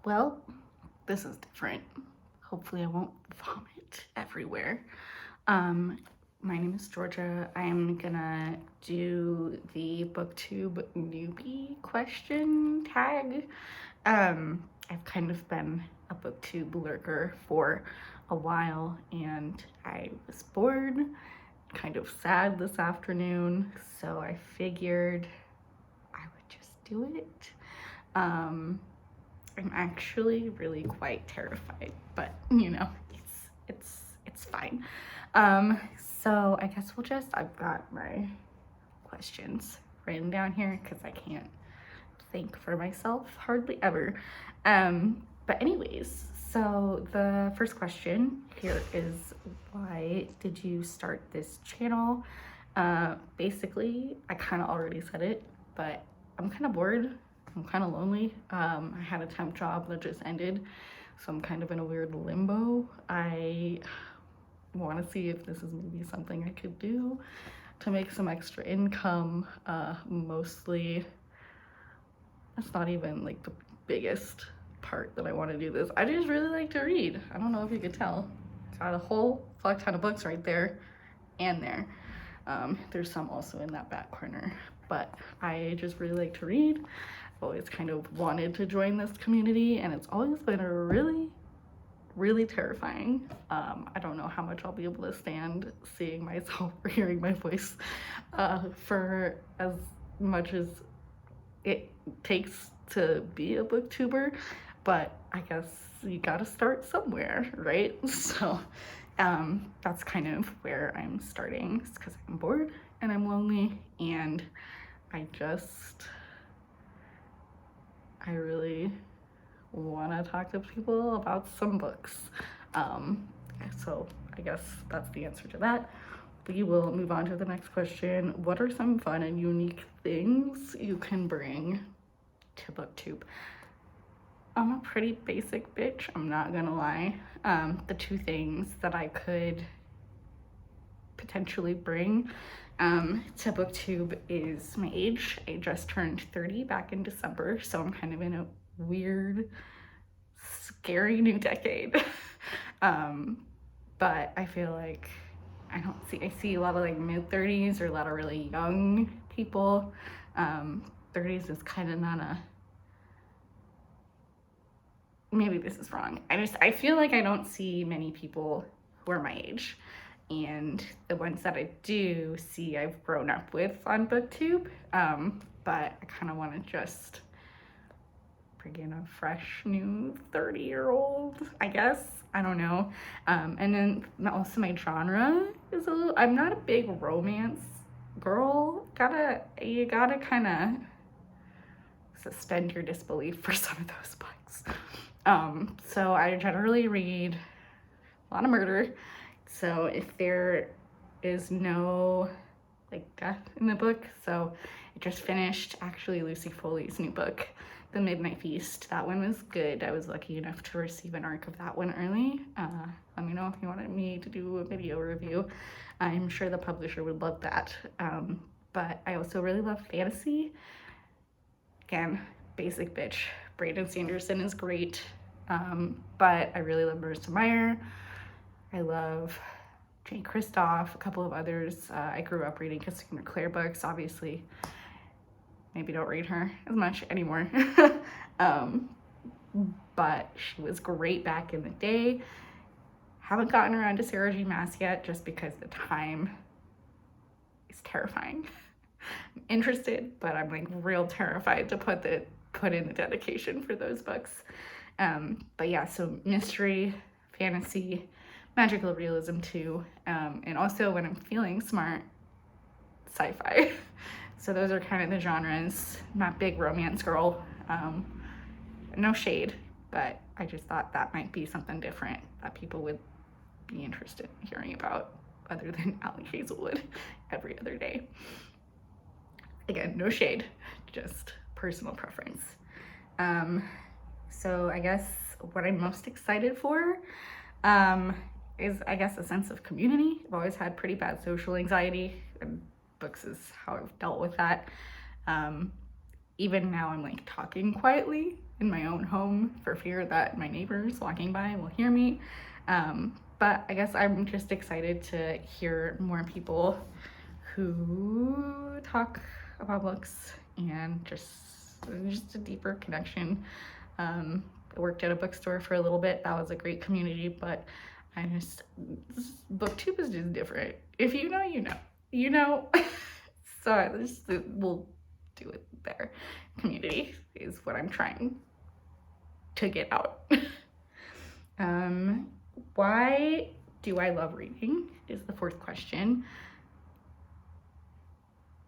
Well, this is different. Hopefully I won't vomit everywhere. Um, my name is Georgia. I am gonna do the booktube newbie question tag. I've kind of been a booktube lurker for a while and I was bored, kind of sad this afternoon, so I figured I would just do it. I'm actually really quite terrified, but it's fine. So I guess I've got my questions written down here because I can't think for myself hardly ever. But anyways, so the first question here is, why did you start this channel? Basically, I kind of already said it, but I'm kind of bored. I'm kind of lonely. I had a temp job that just ended, so I'm kind of in a weird limbo. I want to see if this is maybe something I could do to make some extra income. Mostly, that's not even like the biggest part that I want to do this. I just really like to read. I don't know if you could tell. Got a whole fuck ton of books right there and there. There's some also in that back corner, but I just really like to read. I've always kind of wanted to join this community, and it's always been a really terrifying. I don't know how much I'll be able to stand seeing myself or hearing my voice for as much as it takes to be a booktuber, but I guess you gotta start somewhere, right? So that's kind of where I'm starting, because I'm bored and I'm lonely, and I really want to talk to people about some books. So I guess that's the answer to that. We will move on to the next question. What are some fun and unique things you can bring to booktube? I'm a pretty basic bitch, I'm not gonna lie. The two things that I could potentially bring to booktube is my age. I just turned 30 back in December, so I'm kind of in a weird, scary new decade. But I feel like I see a lot of like mid-30s or a lot of really young people. 30s is kind of not a, maybe this is wrong. I feel like I don't see many people who are my age, and the ones that I do see I've grown up with on booktube. But I kind of want to just bring in a fresh new 30-year-old, I guess. I don't know. And then also my genre is I'm not a big romance girl. You gotta kind of suspend your disbelief for some of those books. So I generally read a lot of murder. So if there is no like death in the book, so I just finished actually Lucy Foley's new book, The Midnight Feast. That one was good. I was lucky enough to receive an arc of that one early. Let me know if you wanted me to do a video review. I'm sure the publisher would love that. But I also really love fantasy. Again, basic bitch. Brandon Sanderson is great. But I really love Marissa Meyer. I love Jane Kristoff, a couple of others. I grew up reading Cassandra Clare books, obviously. Maybe don't read her as much anymore. But she was great back in the day. Haven't gotten around to Sarah J. Maas yet, just because the time is terrifying. I'm interested, but I'm like real terrified to put in the dedication for those books. But yeah, so mystery, fantasy, magical realism too, and also when I'm feeling smart, sci-fi. So those are kind of the genres. Not big romance girl, no shade, but I just thought that might be something different that people would be interested in hearing about, other than Allie Hazelwood every other day. Again, no shade, just personal preference. So I guess what I'm most excited for is, I guess, a sense of community. I've always had pretty bad social anxiety, and books is how I've dealt with that. even now I'm like talking quietly in my own home for fear that my neighbors walking by will hear me. But I guess I'm just excited to hear more people who talk about books and just a deeper connection. I worked at a bookstore for a little bit. That was a great community, but booktube is just different. If you know, you know, you know. So we'll do it there. Community is what I'm trying to get out. Why do I love reading is the fourth question.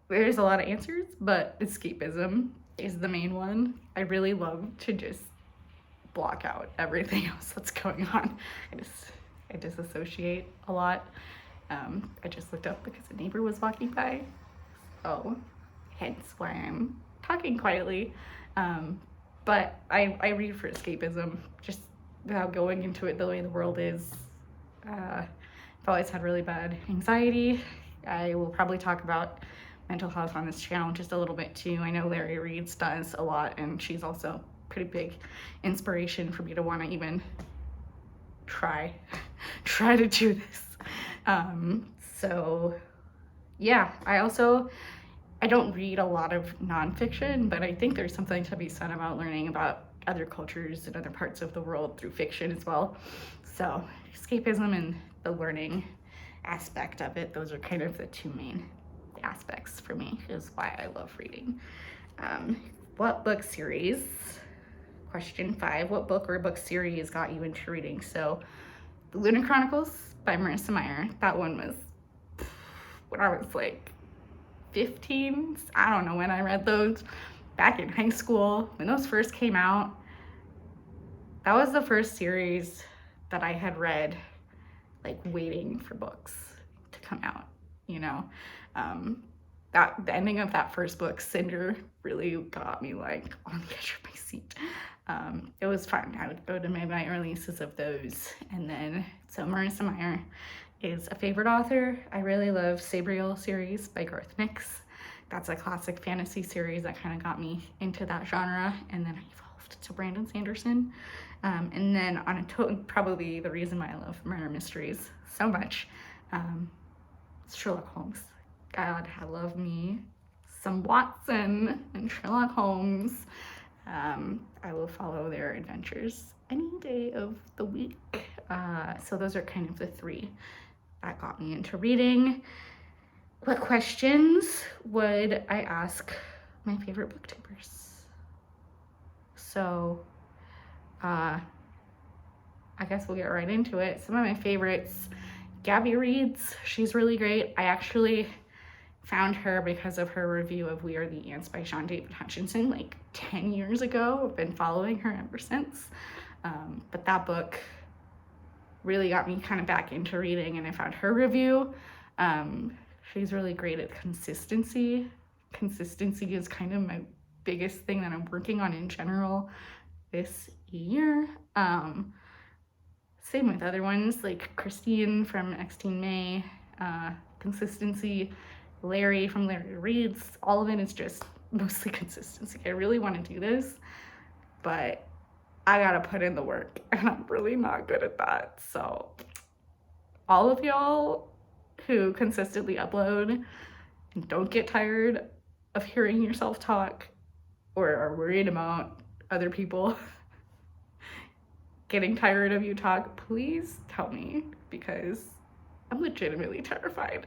There's a lot of answers, but escapism is the main one. I really love to just block out everything else that's going on. I disassociate a lot. I just looked up because a neighbor was walking by. So hence why I'm talking quietly. But I read for escapism, just without going into it the way the world is. I've always had really bad anxiety. I will probably talk about mental health on this channel just a little bit too. I know Larry Reeds does a lot, and she's also pretty big inspiration for me to want to even try to do this. So yeah, I don't read a lot of nonfiction, but I think there's something to be said about learning about other cultures and other parts of the world through fiction as well. So escapism and the learning aspect of it, those are kind of the two main aspects for me, is why I love reading. What book series? Question 5, what book or book series got you into reading? So The Lunar Chronicles by Marissa Meyer. That one was when I was like 15. I don't know when I read those, back in high school when those first came out. That was the first series that I had read, like waiting for books to come out, you know. The ending of that first book, Cinder, really got me like on the edge of my seat. It was fun. I would go to midnight releases of those. And then, so Marissa Meyer is a favorite author. I really love Sabriel series by Garth Nix. That's a classic fantasy series that kind of got me into that genre. And then I evolved to Brandon Sanderson. And then on probably the reason why I love murder mysteries so much, Sherlock Holmes. God, I love me some Watson and Sherlock Holmes. I will follow their adventures any day of the week. So those are kind of the 3 that got me into reading. What questions would I ask my favorite booktubers? So I guess we'll get right into it. Some of my favorites, Gabby Reeds, she's really great. I actually found her because of her review of We Are the Ants by Sean David Hutchinson like 10 years ago. I've been following her ever since. But that book really got me kind of back into reading, and I found her review. She's really great at consistency. Consistency is kind of my biggest thing that I'm working on in general this year. Same with other ones like Christine from X-Teen May, consistency. Larry from Larry Reads, all of it is just mostly consistency. I really want to do this, but I gotta put in the work, and I'm really not good at that. So all of y'all who consistently upload and don't get tired of hearing yourself talk or are worried about other people getting tired of you talk, please tell me, because I'm legitimately terrified.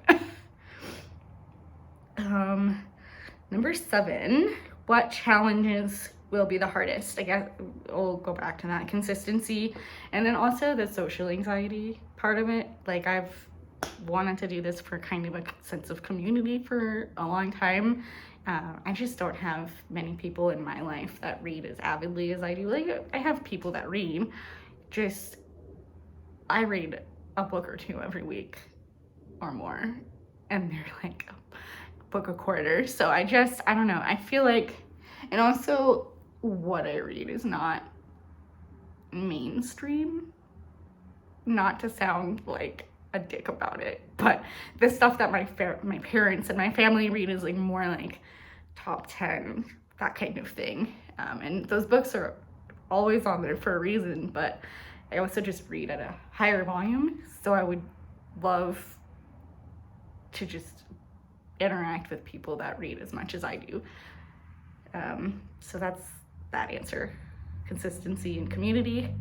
Number 7, what challenges will be the hardest? I guess we'll go back to that. Consistency, and then also the social anxiety part of it. Like, I've wanted to do this for kind of a sense of community for a long time. I just don't have many people in my life that read as avidly as I do. Like, I have people that read, just I read a book or 2 every week or more, and they're like book a quarter. So I don't know. I feel like, and also what I read is not mainstream, not to sound like a dick about it, but the stuff that my parents and my family read is like more like top 10 that kind of thing. And those books are always on there for a reason, but I also just read at a higher volume, so I would love to just interact with people that read as much as I do. So that's that answer. Consistency and community.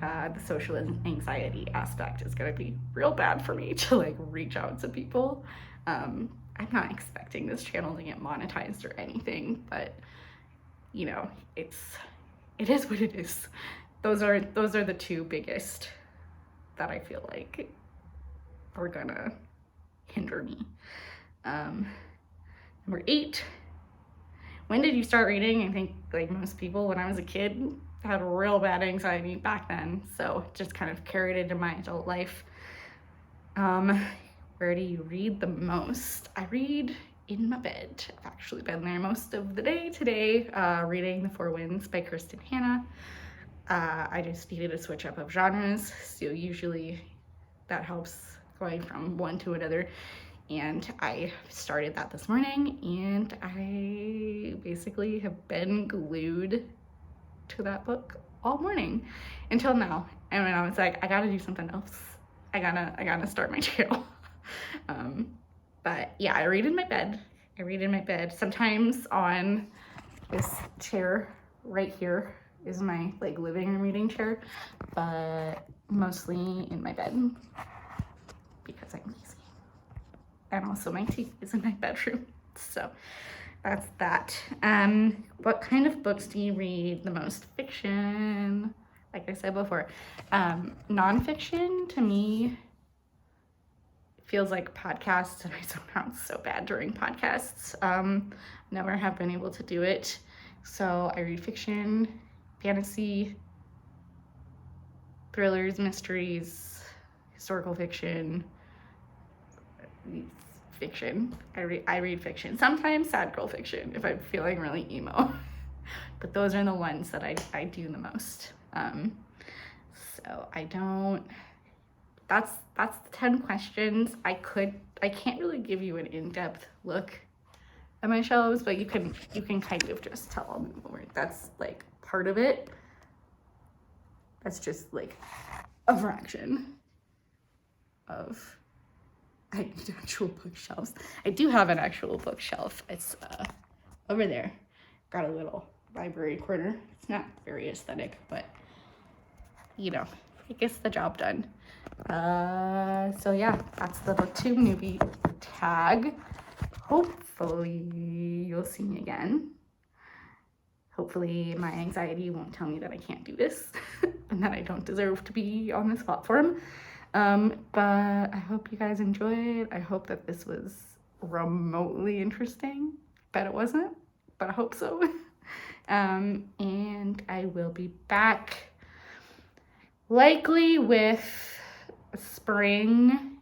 The social anxiety aspect is going to be real bad for me to like reach out to people. I'm not expecting this channel to get monetized or anything, but you know, it is what it is. Those are the two biggest that I feel like are gonna hinder me. Number 8, when did you start reading? I think like most people, when I was a kid, I had real bad anxiety back then, so just kind of carried into my adult life. Where do you read the most? I read in my bed. I've actually been there most of the day today, reading The Four Winds by Kristen Hanna. I just needed a switch up of genres, so usually that helps going from one to another. And I started that this morning, and I basically have been glued to that book all morning until now. And when I was like, I gotta do something else. I gotta start my channel. But yeah, I read in my bed. Sometimes on this chair right here is my like living room reading chair, but mostly in my bed because I'm lazy. And also my TV is in my bedroom. So that's that. What kind of books do you read the most? Fiction, like I said before. Nonfiction to me feels like podcasts, and I zone out so bad during podcasts. Never have been able to do it. So I read fiction, fantasy, thrillers, mysteries, historical fiction, fiction. I read fiction. Sometimes sad girl fiction if I'm feeling really emo. But those are the ones that I do the most. So I don't, that's the 10 questions. I can't really give you an in-depth look at my shelves, but you can kind of just tell I'll move over. That's like part of it. That's just like a fraction of, I need actual bookshelves. I do have an actual bookshelf. It's over there. Got a little library corner. It's not very aesthetic, but you know, it gets the job done. So yeah, that's the BookTube Newbie tag. Hopefully you'll see me again. Hopefully my anxiety won't tell me that I can't do this and that I don't deserve to be on this platform. But I hope you guys enjoyed. I hope that this was remotely interesting. Bet it wasn't, but I hope so. And I will be back likely with spring,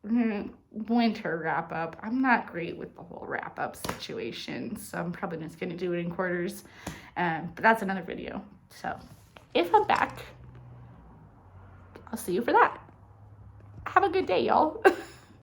winter wrap up. I'm not great with the whole wrap up situation, so I'm probably just gonna do it in quarters. But that's another video. So if I'm back, I'll see you for that. Have a good day, y'all.